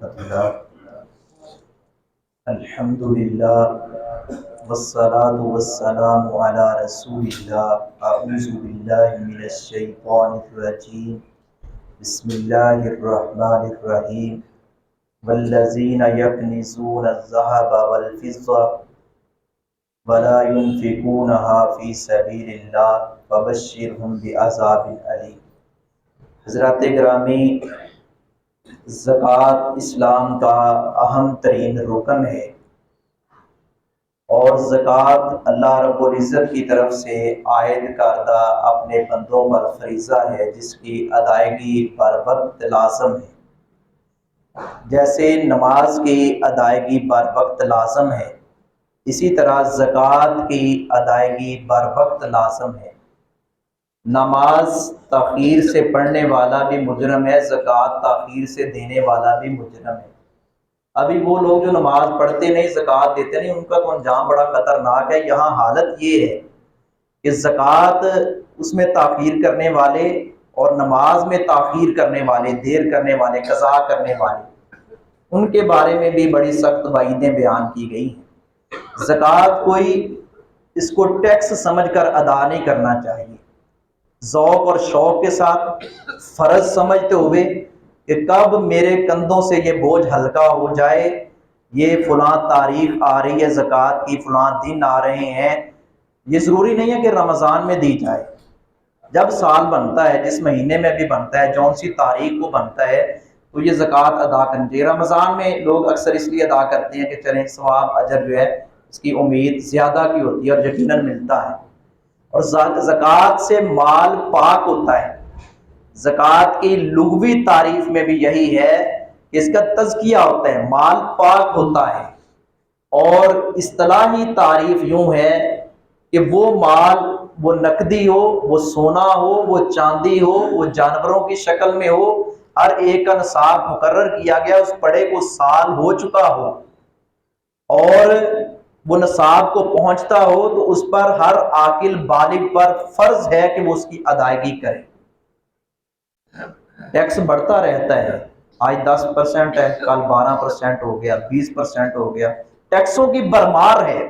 ورحمۃ اللہ۔ الحمد للہ والصلاة والسلام علی رسول اللہ۔ اعوذ باللہ من الشیطان الرجیم، بسم اللہ الرحمن الرحیم۔ والذین یکنزون الذہب والفضة ولا ينفقونها فی سبیل اللہ فبشرهم بعذاب علیم۔ حضرات گرامی، زکوٰۃ اسلام کا اہم ترین رکن ہے، اور زکوٰۃ اللہ رب العزت کی طرف سے عائد کردہ اپنے بندوں پر فریضہ ہے، جس کی ادائیگی بر وقت لازم ہے۔ جیسے نماز کی ادائیگی بر وقت لازم ہے، اسی طرح زکوٰۃ کی ادائیگی بر وقت لازم ہے۔ نماز تاخیر سے پڑھنے والا بھی مجرم ہے، زکوٰۃ تاخیر سے دینے والا بھی مجرم ہے۔ ابھی وہ لوگ جو نماز پڑھتے نہیں، زکوٰۃ دیتے نہیں، ان کا تو انجام بڑا خطرناک ہے۔ یہاں حالت یہ ہے کہ زکوٰۃ اس میں تاخیر کرنے والے اور نماز میں تاخیر کرنے والے، دیر کرنے والے، قضا کرنے والے، ان کے بارے میں بھی بڑی سخت وعیدیں بیان کی گئی ہیں۔ زکوٰۃ کوئی اس کو ٹیکس سمجھ کر ادا نہیں کرنا چاہیے، ذوق اور شوق کے ساتھ فرض سمجھتے ہوئے کہ کب میرے کندھوں سے یہ بوجھ ہلکا ہو جائے، یہ فلاں تاریخ آ رہی ہے زکوٰۃ کی، فلاں دن آ رہے ہیں۔ یہ ضروری نہیں ہے کہ رمضان میں دی جائے، جب سال بنتا ہے، جس مہینے میں بھی بنتا ہے، جون سی تاریخ کو بنتا ہے، تو یہ زکوٰۃ ادا کرنی چاہیے۔ رمضان میں لوگ اکثر اس لیے ادا کرتے ہیں کہ چلیں ثواب اجر جو ہے اس کی امید زیادہ کی ہوتی ہے اور یقیناً ملتا ہے۔ اور زکوٰۃ سے مال پاک ہوتا ہے۔ زکوٰۃ کی لغوی تعریف میں بھی یہی ہے کہ اس کا تزکیہ ہوتا ہے، مال پاک ہوتا ہے۔ اور اصطلاحی تعریف یوں ہے کہ وہ مال، وہ نقدی ہو، وہ سونا ہو، وہ چاندی ہو، وہ جانوروں کی شکل میں ہو، ہر ایک کا نصاب مقرر کیا گیا، اس پڑھے کو سال ہو چکا ہو اور وہ نصاب کو پہنچتا ہو، تو اس پر ہر عاقل بالغ پر فرض ہے کہ وہ اس کی ادائیگی کرے۔ ٹیکس بڑھتا رہتا ہے، آج 10% ہے، کل 12% ہو گیا، 20% ہو گیا۔ ٹیکسوں کی بھرمار ہے،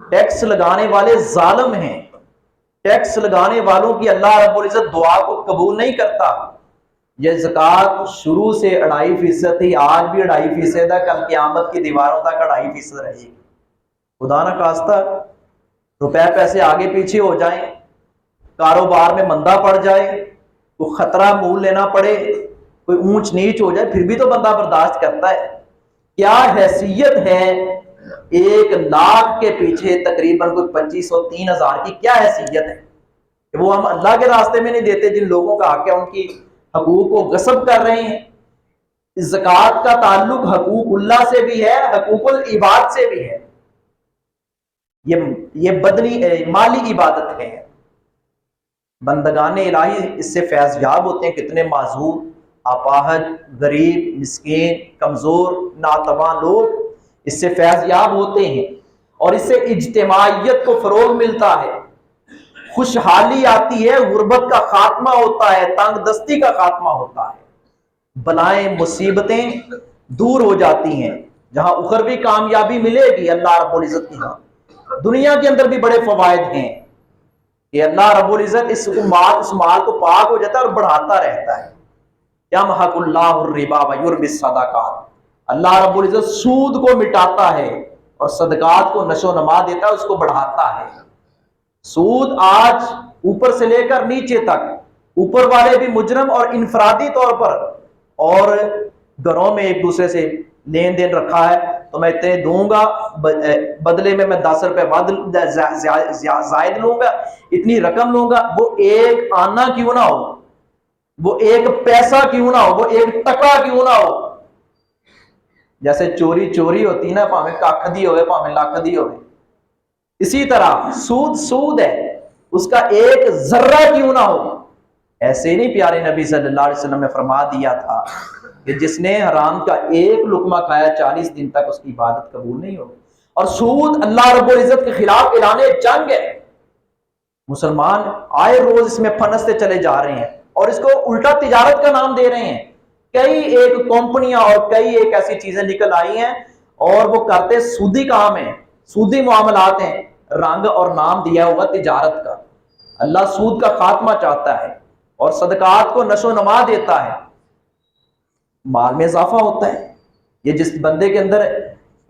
ٹیکس لگانے والے ظالم ہیں، ٹیکس لگانے والوں کی اللہ رب العزت دعا کو قبول نہیں کرتا۔ یہ زکوٰۃ شروع سے 2.5% تھی، آج بھی 2.5% ہے، کل قیامت کی دیواروں تک 2.5% رہے گی۔ خدا نہ خواستہ روپے پیسے آگے پیچھے ہو جائیں، کاروبار میں مندہ پڑ جائے، کوئی خطرہ مول لینا پڑے، کوئی اونچ نیچ ہو جائے، پھر بھی تو بندہ برداشت کرتا ہے۔ کیا حیثیت ہے 1,00,000 کے پیچھے تقریباً کوئی 2,500 3,000 کی کیا حیثیت ہے کہ وہ ہم اللہ کے راستے میں نہیں دیتے؟ جن لوگوں کا حق ہے ان کی حقوق کو غصب کر رہے ہیں۔ زکوٰۃ کا تعلق حقوق اللہ سے بھی ہے، حقوق العباد سے بھی ہے۔ یہ بدنی مالی عبادت ہے۔ بندگان الہی اس سے فیض یاب ہوتے ہیں۔ کتنے معذور، اپاہج، غریب، مسکین، کمزور، ناتواں لوگ اس سے فیض یاب ہوتے ہیں، اور اس سے اجتماعیت کو فروغ ملتا ہے، خوشحالی آتی ہے، غربت کا خاتمہ ہوتا ہے، تنگ دستی کا خاتمہ ہوتا ہے، بلائیں مصیبتیں دور ہو جاتی ہیں۔ جہاں اخروی کامیابی ملے گی اللہ رب العزت کی، ہاں دنیا کے اندر بھی بڑے فوائد ہیں کہ اللہ رب العزت اس مال کو پاک ہو جاتا ہے اور بڑھاتا رہتا ہے۔ یمحق اللہ الربا ویربی الصدقات، اللہ رب العزت سود کو مٹاتا ہے اور صدقات کو نشو و نما دیتا ہے، اس کو بڑھاتا ہے۔ سود آج اوپر سے لے کر نیچے تک، اوپر والے بھی مجرم اور انفرادی طور پر، اور گھروں میں ایک دوسرے سے لین دین رکھا ہے، تو میں اتنے دوں گا، بدلے میں 10 روپے زائد لوں گا، اتنی رقم لوں گا۔ وہ ایک آنا کیوں نہ ہو، وہ ایک پیسہ کیوں نہ ہو، وہ ایک ٹکا کیوں نہ ہو۔ جیسے چوری چوری ہوتی نا، پاویں ککھ دی ہوئے پاویں لکھ دی ہوئے، اسی طرح سود ہے، اس کا ایک ذرہ کیوں نہ ہو۔ ایسے ہی نہیں پیارے نبی صلی اللہ علیہ وسلم نے فرما دیا تھا کہ جس نے حرام کا ایک لقمہ کھایا 40 دن تک اس کی عبادت قبول نہیں ہوگی۔ اور سود اللہ رب العزت کے خلاف اعلان جنگ ہے۔ مسلمان آئے روز اس میں پھنستے چلے جا رہے ہیں اور اس کو الٹا تجارت کا نام دے رہے ہیں۔ کئی ایک کمپنیاں اور کئی ایک ایسی چیزیں نکل آئی ہیں اور وہ کرتے سودی کام ہے، سودی معاملات ہیں، رنگ اور نام دیا ہوا تجارت کا۔ اللہ سود کا خاتمہ چاہتا ہے اور صدقات کو نشو و نما دیتا ہے، مال میں اضافہ ہوتا ہے۔ یہ جس بندے کے اندر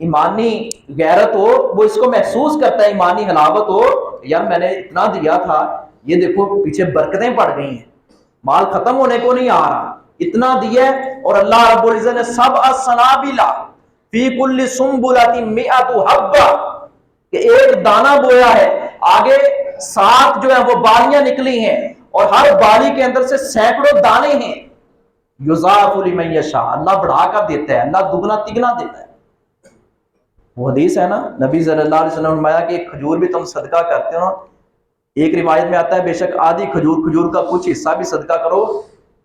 ایمانی غیرت ہو وہ اس کو محسوس کرتا ہے، ایمانی حلاوت ہو، یار میں نے اتنا دیا تھا، یہ دیکھو پیچھے برکتیں پڑ گئی ہیں، مال ختم ہونے کو نہیں آ رہا، اتنا دیا ہے۔ اور اللہ رب العزت نے سبع سنابلا فی کل سنبلۃ مئۃ حبہ، کہ ایک دانہ بویا ہے، آگے 7 جو ہے وہ بالیاں نکلی ہیں اور ہر بالی کے اندر سے سینکڑوں دانے ہیں۔ یضاعف لمن یشاء، اللہ بڑھا کر دیتا ہے، اللہ دگنا تگنا دیتا ہے۔ وہ حدیث ہے نا، نبی صلی اللہ علیہ وسلم نے فرمایا کہ ایک کھجور بھی تم صدقہ کرتے ہو، ایک روایت میں آتا ہے بے شک آدھی کھجور کا کچھ حصہ بھی صدقہ کرو،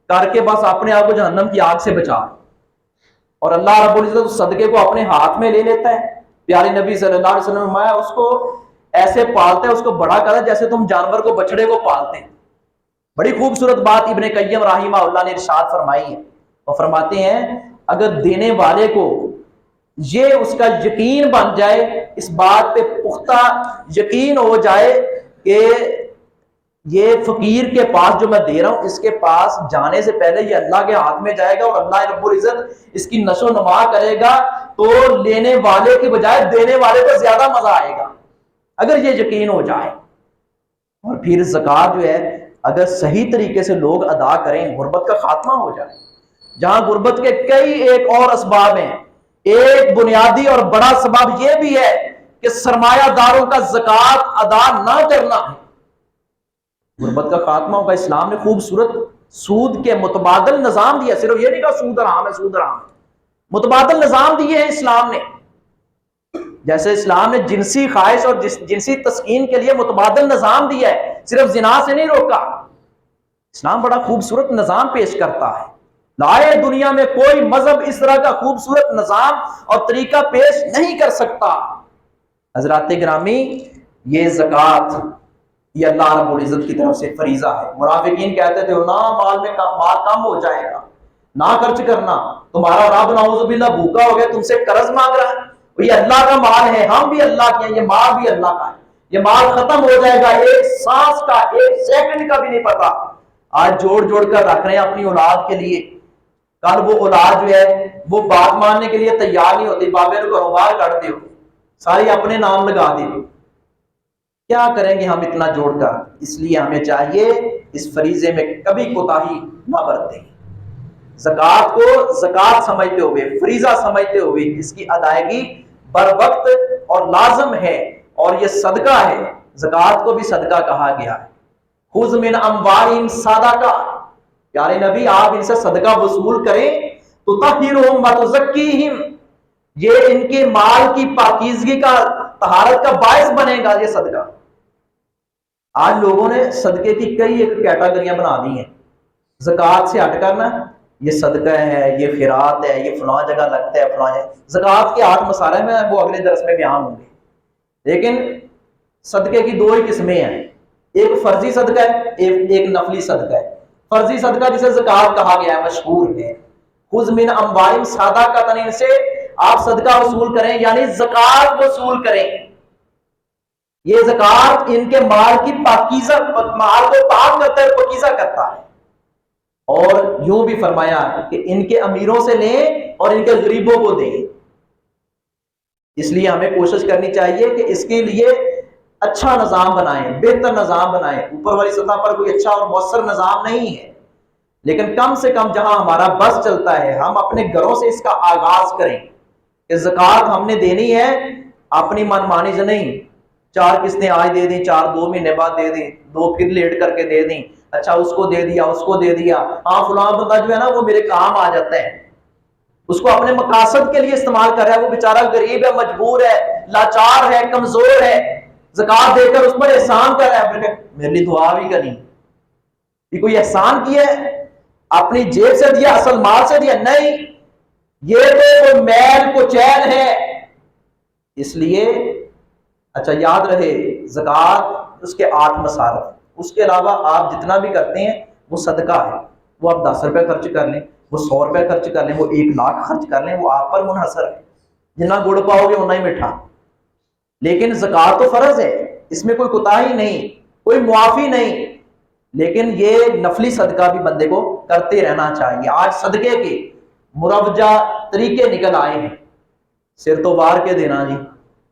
کر کے بس اپنے آپ کو جہنم کی آگ سے بچا۔ اور اللہ رب العزت اس صدقے کو اپنے ہاتھ میں لے لیتا ہے۔ پیارے نبی صلی اللہ علیہ وسلم نے فرمایا اس کو ایسے پالتا ہے، اس کو بڑا کرتا ہے جیسے تم جانور کو، بچڑے کو پالتے ہیں۔ بڑی خوبصورت بات ابن قیم رحمہ اللہ نے ارشاد فرمائی ہے، وہ فرماتے ہیں اگر دینے والے کو یہ اس کا یقین بن جائے، اس بات پہ پختہ یقین ہو جائے کہ یہ فقیر کے پاس جو میں دے رہا ہوں، اس کے پاس جانے سے پہلے یہ اللہ کے ہاتھ میں جائے گا اور اللہ رب العزت اس کی نشو و نما کرے گا، تو لینے والے کے بجائے دینے والے کو زیادہ مزہ آئے گا، اگر یہ یقین ہو جائے۔ اور پھر زکوٰۃ جو ہے اگر صحیح طریقے سے لوگ ادا کریں، غربت کا خاتمہ ہو جائے۔ جہاں غربت کے کئی ایک اور اسباب ہیں، ایک بنیادی اور بڑا سبب یہ بھی ہے کہ سرمایہ داروں کا زکوٰۃ ادا نہ کرنا ہے۔ غربت کا خاتمہ ہوگا۔ اسلام نے خوبصورت سود کے متبادل نظام دیا، صرف یہ نہیں کہا سود حرام ہے، سود حرام ہے، متبادل نظام دیے ہیں اسلام نے۔ جیسے اسلام نے جنسی خواہش اور جنسی تسکین کے لیے متبادل نظام دیا ہے، صرف زنا سے نہیں روکا۔ اسلام بڑا خوبصورت نظام پیش کرتا ہے، لائے دنیا میں کوئی مذہب اس طرح کا خوبصورت نظام اور طریقہ پیش نہیں کر سکتا۔ حضرات گرامی، یہ زکوٰۃ یہ اللہ رب العزت کی طرف سے فریضہ ہے۔ منافقین کہتے تھے نا مال میں مال کم ہو جائے گا، نہ خرچ کرنا، تمہارا رب نعوذ باللہ بھوکا ہو گیا، تم سے قرض مانگ رہا ہے، یہ اللہ کا مال ہے، ہم بھی اللہ کے ہیں، یہ مال بھی اللہ کا ہے، یہ مال ختم ہو جائے گا، ایک سانس کا، ایک سیکنڈ کا بھی نہیں پتا۔ آج جوڑ جوڑ کر رکھ رہے ہیں اپنی اولاد کے لیے، کل وہ اولاد جو ہے وہ بات ماننے کے لیے تیار نہیں ہوتی، بابے نے کاروبار کر دیو، ساری اپنے نام لگا دیو، کیا کریں گے ہم اتنا جوڑ کر؟ اس لیے ہمیں چاہیے اس فریضے میں کبھی کوتاہی نہ برتیں، زکوٰۃ کو زکوٰۃ سمجھتے ہوئے، فریضہ سمجھتے ہوئے اس کی ادائیگی بر وقت اور لازم ہے، اور یہ صدقہ ہے، زکوٰۃ کو بھی صدقہ کہا گیا ہے۔ خذ من اموالہم صدقہ، پیارے نبی آپ ان سے صدقہ وصول کریں تو تطہرہم وتزکیہم، یہ ان کے مال کی پاکیزگی کا، طہارت کا باعث بنے گا یہ صدقہ۔ آج لوگوں نے صدقے کی کئی ایک کیٹاگریاں بنا دی ہیں، زکوٰۃ سے ہٹ کرنا یہ صدقہ ہے، یہ خیرات ہے، یہ فلاں جگہ لگتا ہے، فلاں جگہ۔ زکوٰۃ کے 8 مسائل میں وہ اگلے درس میں بیان ہوں گے، لیکن صدقے کی 2 ہی قسمیں ہیں، ایک فرضی صدقہ ہے، ایک نفلی صدقہ ہے۔ فرضی صدقہ جسے زکوٰۃ کہا گیا ہے، مشہور ہے، خذ من اموالہم صدقۃ، ان سے آپ صدقہ وصول کریں، یعنی زکوٰۃ وصول کریں۔ یہ زکوٰۃ ان کے مال کی پاکیزہ، مال کو پاک کرتا ہے، پاکیزہ کرتا ہے۔ اور یوں بھی فرمایا کہ ان کے امیروں سے لیں اور ان کے غریبوں کو دیں۔ اس لیے ہمیں کوشش کرنی چاہیے کہ اس کے لیے اچھا نظام بنائیں، بہتر نظام بنائیں۔ اوپر والی سطح پر کوئی اچھا اور مؤثر نظام نہیں ہے، لیکن کم سے کم جہاں ہمارا بس چلتا ہے ہم اپنے گھروں سے اس کا آغاز کریں کہ زکوٰۃ ہم نے دینی ہے، اپنی منمانی سے نہیں، 4 قسطیں آج دے دیں، 4 2 مہینے بعد دے دیں، 2 پھر لیٹ کر کے دے دیں، اچھا اس کو دے دیا، اس کو دے دیا، ہاں فلاں بندہ جو ہے نا وہ میرے کام آ جاتا ہے، اس کو اپنے مقاصد کے لیے استعمال کر رہا ہے، وہ بیچارہ غریب ہے، مجبور ہے، لاچار ہے، کمزور ہے، زکوٰۃ دے کر اس پر احسان کر رہا ہے، میرے لیے دعا بھی کرنی، یہ کوئی احسان کیا ہے؟ اپنی جیب سے دیا، اصل مال سے دیا؟ نہیں، یہ تو کوئی میل کچیل ہے۔ اس لیے اچھا یاد رہے زکوٰۃ اس کے 8 مصارف، اس کے علاوہ آپ جتنا بھی کرتے ہیں وہ صدقہ ہے، وہ آپ 10 روپے خرچ کر لیں، وہ 100 روپے خرچ کر لیں، وہ 1 لاکھ خرچ کر لیں، وہ آپ پر منحصر ہے، جتنا گڑ پاؤ گے اتنا ہی میٹھا۔ لیکن زکوٰۃ تو فرض ہے، اس میں کوئی کوتاہی نہیں، کوئی معافی نہیں، لیکن یہ نفلی صدقہ بھی بندے کو کرتے رہنا چاہیے۔ آج صدقے کے مروجہ طریقے نکل آئے ہیں، سر تو وار کے دینا جی،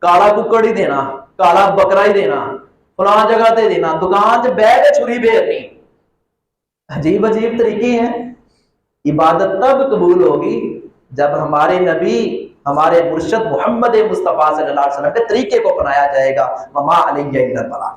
کالا ککڑ ہی دینا، کالا بکرا ہی دینا، فلاں جگہ تے دینا، دکان سے بہ کے چھری پھیرنی، عجیب عجیب طریقے ہیں۔ عبادت تب قبول ہوگی جب ہمارے نبی، ہمارے مرشد محمد مصطفیٰ صلی اللہ علیہ وسلم کے طریقے کو اپنایا جائے گا۔ وما علیہ الا البلاغ۔